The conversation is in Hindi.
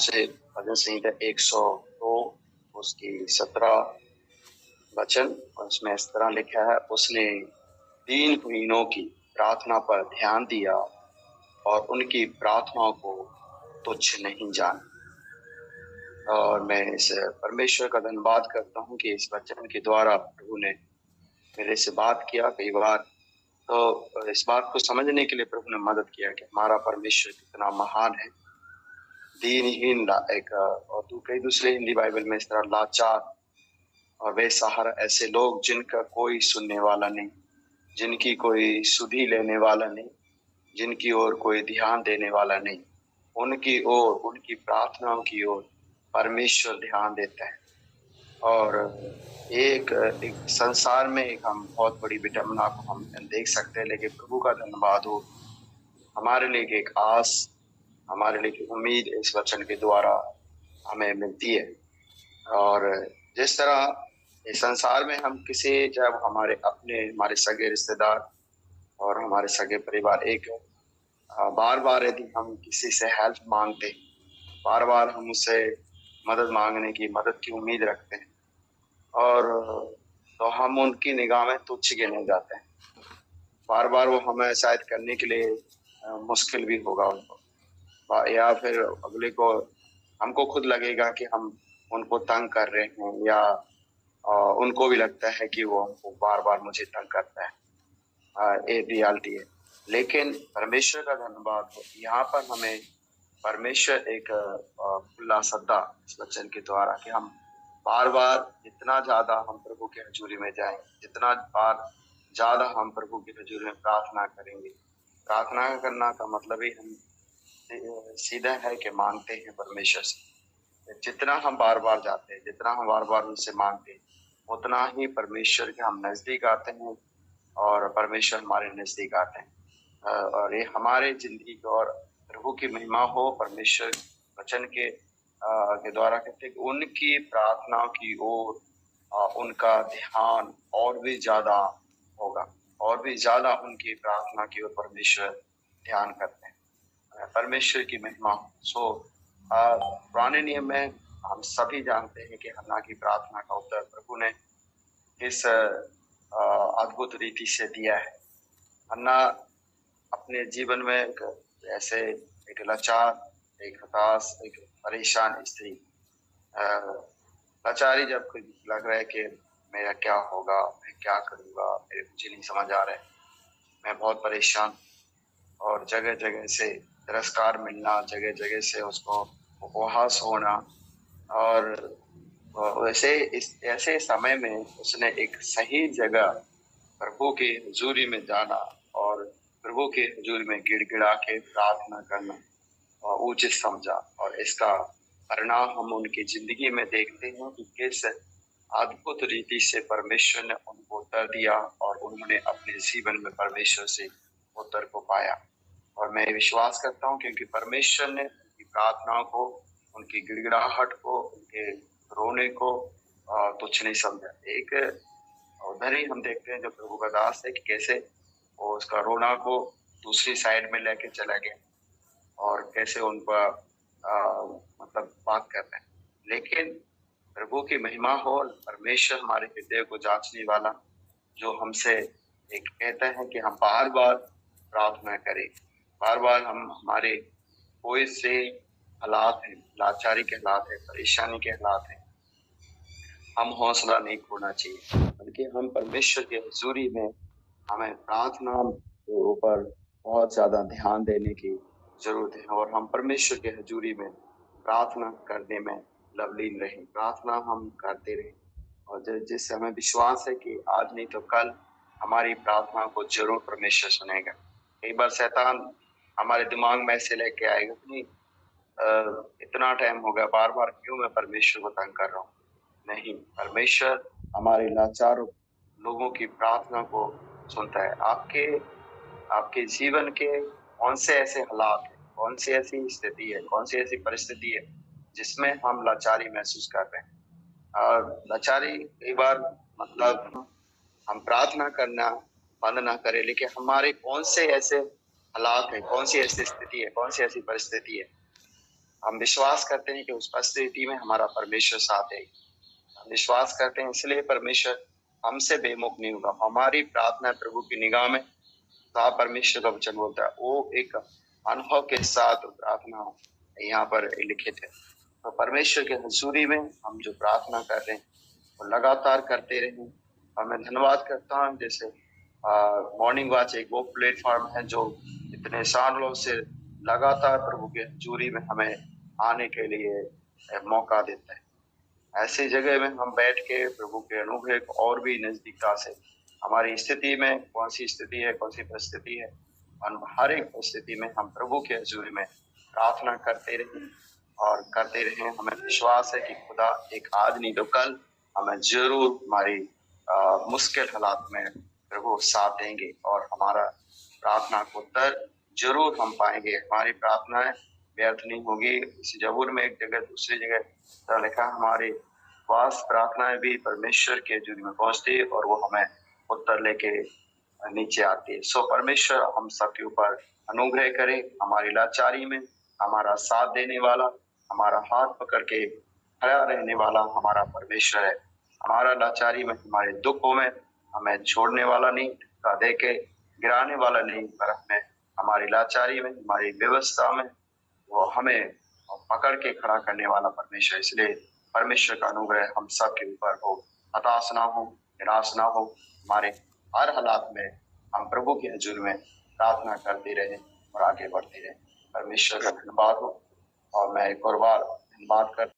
से भजन संहिता 102 उसकी 17 वचन, और उसमें इस तरह लिखा है, उसने दीनहीनों की प्रार्थना पर ध्यान दिया और उनकी प्रार्थनाओं को तुच्छ नहीं जाना। और मैं इस परमेश्वर का धन्यवाद करता हूँ कि इस वचन के द्वारा प्रभु ने मेरे से बात किया। कई बार तो इस बात को समझने के लिए प्रभु ने मदद किया कि हमारा परमेश्वर कितना महान है। दीनहीन एक और कई दूसरे हिंदी बाइबल में इस तरह लाचार और बेसहारा, ऐसे लोग जिनका कोई सुनने वाला नहीं, जिनकी कोई सुधि लेने वाला नहीं, जिनकी ओर कोई ध्यान देने वाला नहीं, उनकी ओर, उनकी प्रार्थनाओं की ओर परमेश्वर ध्यान देता है। और एक संसार में एक हम बहुत बड़ी विडंबना को हम देख सकते हैं, लेकिन प्रभु का धन्यवाद हो, हमारे लिए एक आस, हमारे लिए एक उम्मीद इस वचन के द्वारा हमें मिलती है। और जिस तरह इस संसार में हम किसी, जब हमारे सगे रिश्तेदार और हमारे सगे परिवार एक बार बार यदि हम किसी से हेल्प मांगते, बार बार हम उससे मदद की उम्मीद रखते हैं, और तो हम उनकी निगाह में तुच्छ गिने जाते हैं। बार बार वो हमें शायद करने के लिए मुश्किल भी होगा उनको, या फिर अगले को, हमको खुद लगेगा कि हम उनको तंग कर रहे हैं, या उनको भी लगता है कि वो हमको बार बार मुझे तंग करता है। ये रियलिटी है। लेकिन परमेश्वर का धन्यवाद हो, यहाँ पर हमें परमेश्वर एक खुला सद्दा इस वचन के द्वारा कि हम बार बार जितना ज्यादा हम प्रभु के हजूरी में जाएं, जितना बार ज्यादा हम प्रभु के हजूरी में प्रार्थना करेंगे। प्रार्थना करना का मतलब ही हम सीधा है कि मांगते हैं परमेश्वर से। जितना हम बार बार जाते हैं, जितना हम बार बार उनसे मांगते हैं, उतना ही परमेश्वर के हम नजदीक आते हैं और परमेश्वर हमारे नजदीक आते हैं। और ये हमारे जिंदगी को और प्रभु की महिमा हो। परमेश्वर वचन के द्वारा कहते हैं कि उनकी प्रार्थना की ओर उनका ध्यान और भी ज्यादा होगा, और भी ज्यादा उनकी प्रार्थना की ओर परमेश्वर ध्यान करते हैं। परमेश्वर की महिमा हो। पुराने नियम में हम सभी जानते हैं कि हन्ना की प्रार्थना का उत्तर प्रभु ने इस अद्भुत रीति से दिया है। हन्ना अपने जीवन में ऐसे एक लाचार, एक हताश, एक परेशान स्त्री, लाचारी, जब लग रहा है कि मेरा क्या होगा, मैं क्या करूँगा, मुझे नहीं समझ आ रहा है, मैं बहुत परेशान, और जगह जगह से तिरस्कार मिलना, जगह जगह से उसको उपहास होना। और वैसे ऐसे समय में उसने एक सही जगह प्रभु के हजूरी में जाना और प्रभु के हजूरी में गिड़गिड़ा के प्रार्थना करना उचित समझा। और इसका परिणाम हम उनकी जिंदगी में देखते हैं कि किस अद्भुत रीति से परमेश्वर ने उनको उत्तर दिया और उन्होंने अपने जीवन में परमेश्वर से उत्तर को पाया। और मैं विश्वास करता हूँ क्योंकि परमेश्वर ने उनकी प्रार्थनाओं को, उनकी गिड़गिड़ाहट को, उनके रोने को तुच्छ नहीं समझा। एक उधर ही हम देखते हैं जो प्रभु का दास है कि कैसे वो उसका रोना को दूसरी साइड में लेके चला गया और कैसे उन पर मतलब बात कर रहे हैं। लेकिन प्रभु की महिमा हो, परमेश्वर हमारे हृदय को जांचने वाला, जो हमसे एक कहता है कि हम बार बार प्रार्थना करें, बार बार हम हमारे कोई से हालात हैं, लाचारी के हालात है, परेशानी के हालात हैं, हम हौसला नहीं खोना चाहिए, बल्कि हम परमेश्वर के हजूरी में हमें प्रार्थना के ऊपर बहुत ज्यादा ध्यान देने की जरूरत है। और हम परमेश्वर के हजूरी में प्रार्थना करने में लवलीन रहें, प्रार्थना हम करते रहें, और जिससे हमें विश्वास है कि आज नहीं तो कल हमारी प्रार्थना को जरूर परमेश्वर सुनेगा। कई बार शैतान हमारे दिमाग में ऐसे लेके आएगा कि इतना टाइम हो गया, बार बार क्यों मैं परमेश्वर को तंग कर रहा हूँ। नहीं, परमेश्वर हमारे लाचार लोगों की प्रार्थना को सुनता है। आपके जीवन के कौन से ऐसे हालात है, कौन सी ऐसी स्थिति है, कौन सी ऐसी परिस्थिति है जिसमें हम लाचारी महसूस कर रहे हैं। और लाचारी कई बार मतलब हम प्रार्थना करना बंद ना करें, लेकिन हमारे कौन से ऐसे हालात है, कौन सी ऐसी स्थिति है, कौन सी ऐसी परिस्थिति है हम विश्वास करते हैं कि उस परिस्थिति में हमारा परमेश्वर साथ है। हम विश्वास करते हैं इसलिए परमेश्वर हमसे बेमुख नहीं होगा। हमारी प्रार्थना प्रभु की निगाह में परमेश्वर का वचन बोलता है, वो एक अनुभव के साथ प्रार्थना यहाँ पर लिखित है। तो परमेश्वर के हजूरी में हम जो प्रार्थना कर रहे हैं वो लगातार करते रहें। और मैं धन्यवाद करता हूँ, जैसे मॉर्निंग वॉच एक वो प्लेटफॉर्म है जो इतने सालों से लगातार प्रभु के हजूरी में हमें आने के लिए मौका देता है। ऐसी जगह में हम बैठ के प्रभु के अनुग्रह को और भी नजदीकता से, हमारी स्थिति में कौन सी स्थिति है, कौन सी परिस्थिति है, और हर एक परिस्थिति में हम प्रभु के हजूरी में प्रार्थना करते रहें और करते रहें। हमें विश्वास है कि खुदा एक आज नहीं तो कल हमें जरूर हमारी मुश्किल हालात में प्रभु साथ देंगे और हमारा प्रार्थना को उत्तर जरूर हम पाएंगे। हमारी प्रार्थनाएं व्यर्थ नहीं होगी। इस जबूर में एक जगह दूसरी जगह लिखा, हमारी वास प्रार्थनाएं भी परमेश्वर के हजूरी में पहुंचती है और वो हमें उत्तर लेके नीचे आती है। सो परमेश्वर हम सबके ऊपर अनुग्रह करे। हमारी लाचारी में हमारा साथ देने वाला, हमारा हाथ पकड़ के खड़ा रहने वाला हमारा परमेश्वर है। हमारा लाचारी में, हमारे दुखों में हमें छोड़ने वाला नहीं, धक्का दे के गिराने वाला नहीं, पर हमें हमारी लाचारी में, हमारी व्यवस्था में वो हमें पकड़ के खड़ा करने वाला परमेश्वर। इसलिए परमेश्वर का अनुग्रह हम सब के ऊपर हो, हताश ना हो, निराश ना हो। हमारे हर हालात में हम प्रभु के हजूर में प्रार्थना करते रहे और आगे बढ़ते रहे। परमेश्वर का धन्यवाद हो। और मैं एक और बार धन्यवाद कर